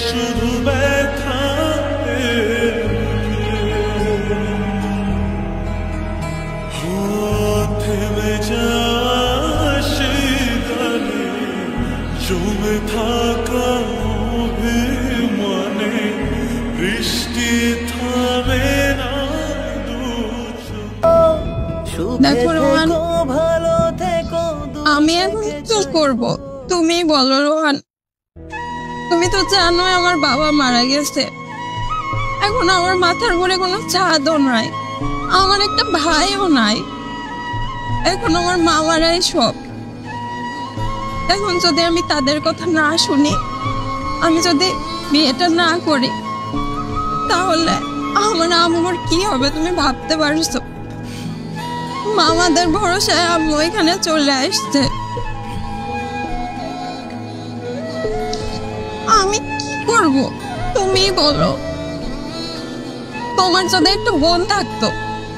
শুধু ব্যথা থেমে যাসে গানে জমে থাকা অভিমানে বৃষ্টি থামে না। দেখো রোহান, আমি এখন কি করব তুমি বলো রোহান। তুমি তো জানোই আমার বাবা মারা গেছে, এখন আমার মাথার উপরে কোনো ছাদও নাই, আমার একটা ভাইও নাই, এখন আমার মামারাই সব। এখন যদি আমি তাদের কথা না শুনি, আমি যদি বিয়েটা না করি, তাহলে আমার আম্মুর কি হবে তুমি ভাবতে পারছো? মামাদের ভরসায় আম্মু এখানে চলে আসছে, আমি কি করব তুমি বলো? তোমার যদি একটু বোন থাকতো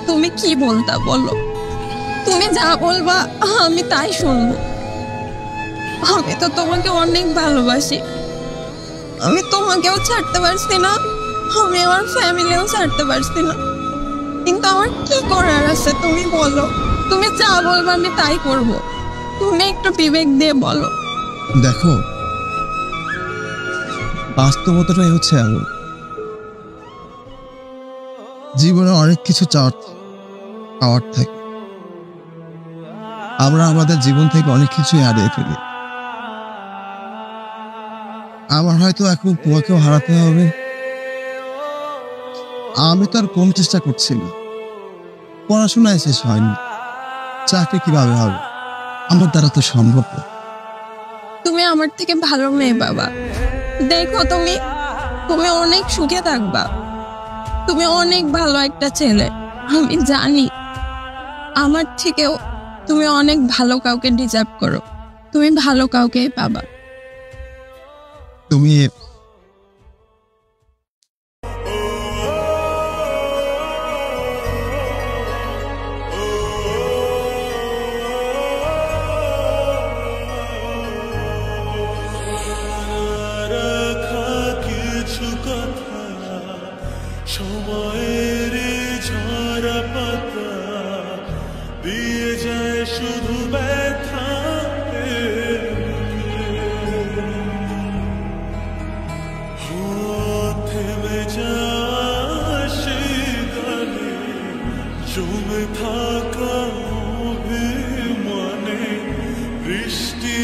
তুমি কি বলতা বলো? তুমি যা বলবা আমি তাই শুনবো। আমি তো তোমাকে অনেক ভালোবাসি, আমি তোমাকেও ছাড়তে পারছি না, আমি আমার ফ্যামিলিও ছাড়তে পারছি না, কিন্তু আমার কি করার আছে তুমি বলো? তুমি যা বলবা আমি তাই করব, তুমি একটু বিবেক দিয়ে বলো। দেখো, বাস্তবতাটাই হচ্ছে এমন, জীবনে অনেক কিছু পাওয়ার থাকে, আমরা আমাদের জীবন থেকে অনেক কিছু হারিয়ে ফেলি। আমার হয়তো এখন তোমাকেও হারাতে হবে, আমি তো আর কম চেষ্টা করছি না, পড়াশোনায় শেষ হয়নি, চাকরি কিভাবে হবে? আমার দ্বারা তো সম্ভব না। তুমি আমার থেকে ভালো মেয়ে বাবা, দেখো তুমি তুমি অনেক সুখে থাকবা, তুমি অনেক ভালো একটা ছেলে, আমি জানি আমার থেকেও তুমি অনেক ভালো কাউকে ডিজার্ভ করো, তুমি ভালো কাউকে পাবা। তুমি সময়ের ঝরা পাতা দিয়ে যায় শুধু ব্যথা থেমে যাসে গানে জমে থাকা অভিমানে বৃষ্টি